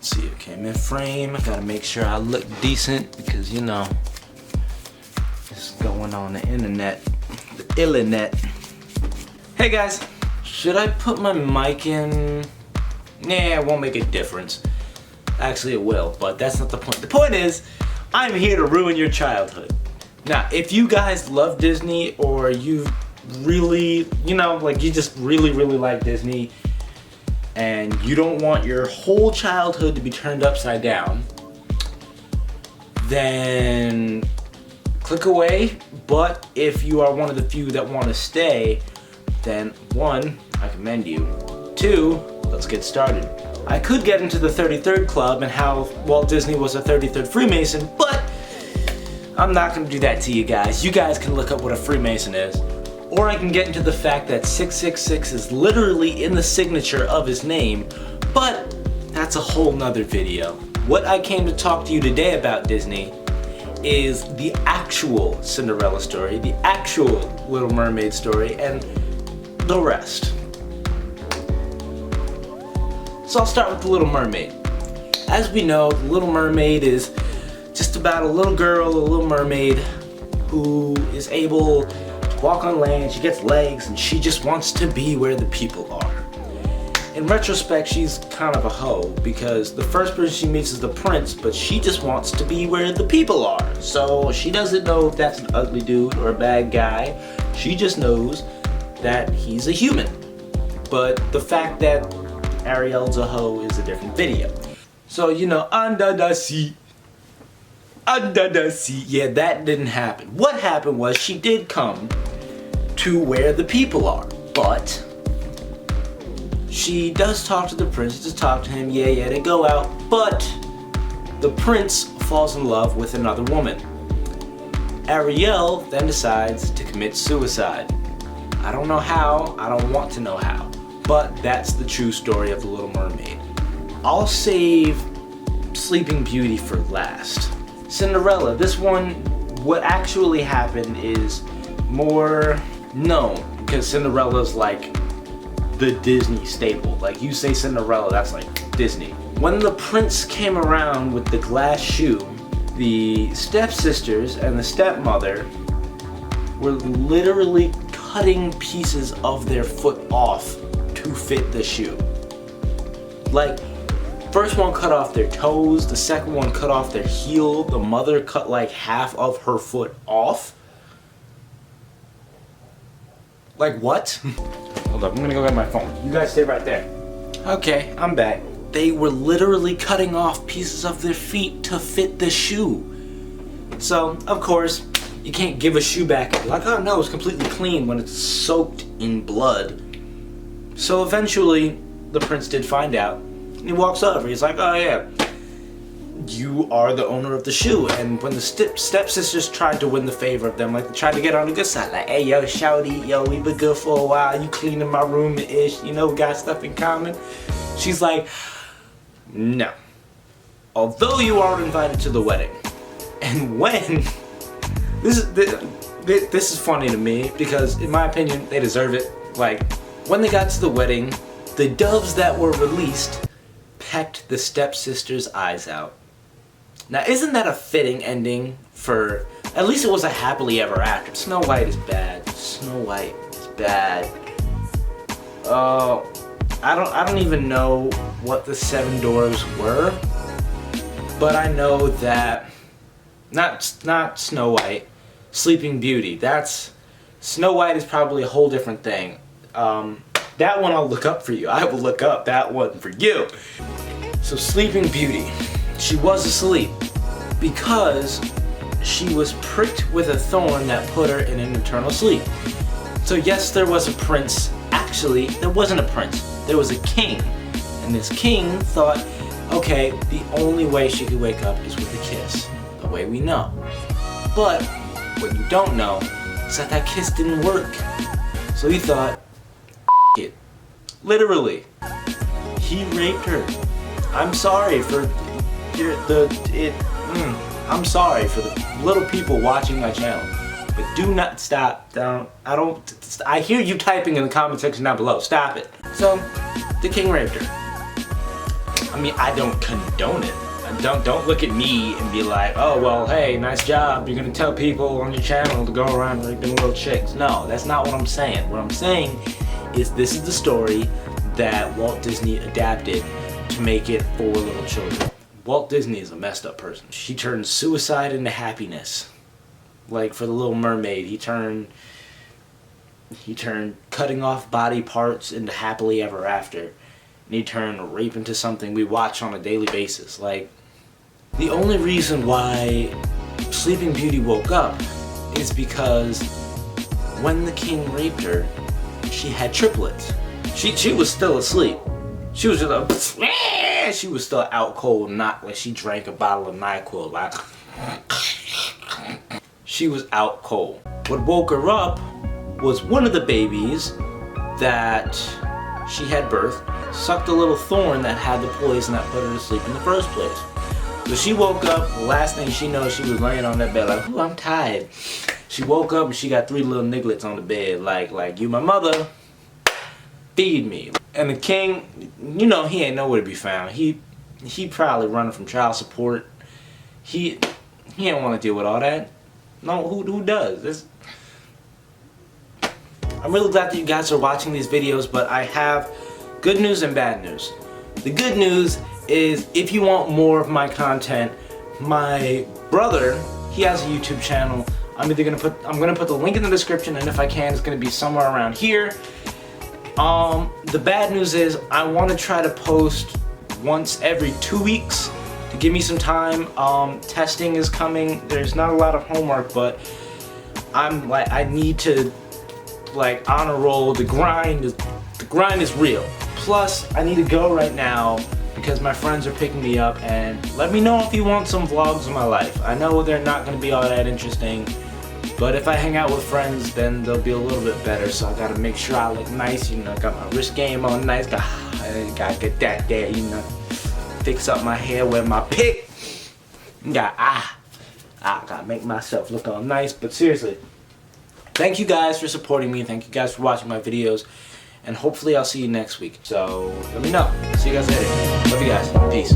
Let's see, okay, I'm in frame. I gotta make sure I look decent because, you know, it's going on the internet, the internet. Hey guys, should I put my mic in? Nah, it won't make a difference. Actually, it will, but that's not the point. The point is, I'm here to ruin your childhood. Now, if you guys love Disney or you really, you know, like you just really like Disney and you don't want your whole childhood to be turned upside down, then click away. But if you are one of the few that want to stay, then 1, I commend you. 2, let's get started. I could get into the 33rd Club and how Walt Disney was a 33rd Freemason, but I'm not going to do that to you guys. You guys can look up what a Freemason is. Or I can get into the fact that 666 is literally in the signature of his name, but that's a whole nother video. What I came to talk to you today about Disney is the actual Cinderella story, the actual Little Mermaid story, and the rest. So I'll start with the Little Mermaid. As we know, the Little Mermaid is just about a little girl, a little mermaid, who is able to walk on land. She gets legs and she just wants to be where the people are. In retrospect, she's kind of a hoe because the first person she meets is the prince, but she just wants to be where the people are. So she doesn't know if that's an ugly dude or a bad guy. She just knows that he's a human. But the fact that Ariel's a hoe is a different video. So, you know, under the sea, yeah, that didn't happen. What happened was she did come to where the people are, but she does talk to the prince, just talk to him, yeah, they go out, but the prince falls in love with another woman. Ariel then decides to commit suicide. I don't know how, I don't want to know how. But that's the true story of the Little Mermaid. I'll save Sleeping Beauty for last. Cinderella, this one, what actually happened is more known because Cinderella's like the Disney staple. Like you say Cinderella, that's like Disney. When the prince came around with the glass shoe, the stepsisters and the stepmother were literally cutting pieces of their foot off to fit the shoe. Like, first one cut off their toes, the second one cut off their heel, the mother cut like half of her foot off. Like what? Hold up, I'm gonna go get my phone. You guys stay right there. Okay, I'm back. They were literally cutting off pieces of their feet to fit the shoe. So, of course, you can't give a shoe back and be like, oh no, it's completely clean when it's soaked in blood. So eventually, the prince did find out, and he walks over. He's like, oh yeah, you are the owner of the shoe. And when the stepsisters tried to win the favor of them, like they tried to get on the good side, like, hey yo, shouty, yo, we been good for a while, you cleaning my room-ish, you know, we got stuff in common. She's like, no. Although you are invited to the wedding, and when, this is funny to me, because in my opinion, they deserve it. Like, when they got to the wedding, the doves that were released pecked the stepsisters' eyes out. Now, isn't that a fitting ending for, at least it was a happily ever after. Snow White is bad. Snow White is bad. I don't even know what the 7 dwarves were, but I know that, not Snow White, Sleeping Beauty. That's, Snow White is probably a whole different thing. That one I'll look up for you. I will look up that one for you. So Sleeping Beauty, she was asleep because she was pricked with a thorn that put her in an eternal sleep. So yes, there was a prince. Actually, there wasn't a prince. There was a king. And this king thought, okay, the only way she could wake up is with a kiss. The way we know. But what you don't know is that that kiss didn't work. So he thought, it. Literally. He raped her. I'm sorry for I'm sorry for the little people watching my channel. But do not stop. I hear you typing in the comment section down below. Stop it. So, the king raped her. I mean, I don't condone it. Don't look at me and be like, oh, well, hey, nice job. You're gonna tell people on your channel to go around raping little chicks. No, that's not what I'm saying. What I'm saying is this is the story that Walt Disney adapted to make it for little children. Walt Disney is a messed up person. She turned suicide into happiness. Like for the Little Mermaid, he turned cutting off body parts into happily ever after. And he turned rape into something we watch on a daily basis. Like, the only reason why Sleeping Beauty woke up is because when the king raped her, she had triplets. She was still asleep. She was just she was still out cold, not like she drank a bottle of NyQuil. Like, she was out cold. What woke her up was one of the babies that she had birthed sucked a little thorn that had the poison that put her to sleep in the first place. So she woke up, the last thing she knows, she was laying on that bed like, ooh, I'm tired. She woke up and she got 3 little nigglets on the bed like you my mother, feed me. And the king, you know, he ain't nowhere to be found. He probably running from child support. He ain't want to deal with all that. No, who does? I'm really glad that you guys are watching these videos, but I have good news and bad news. The good news is if you want more of my content, my brother, he has a YouTube channel. I'm gonna put the link in the description, and if I can, it's gonna be somewhere around here. The bad news is I want to try to post once every 2 weeks to give me some time. Testing is coming. There's not a lot of homework, but I need to honor roll. The grind is real. Plus, I need to go right now because my friends are picking me up, and let me know if you want some vlogs of my life. I know they're not going to be all that interesting, but if I hang out with friends, then they'll be a little bit better. So I gotta make sure I look nice, you know, got my wrist game on nice, gotta get that there, you know, fix up my hair, wear my pick, I gotta make myself look all nice. But seriously, thank you guys for supporting me, thank you guys for watching my videos, and hopefully I'll see you next week. So let me know. See you guys later. Love you guys. Peace.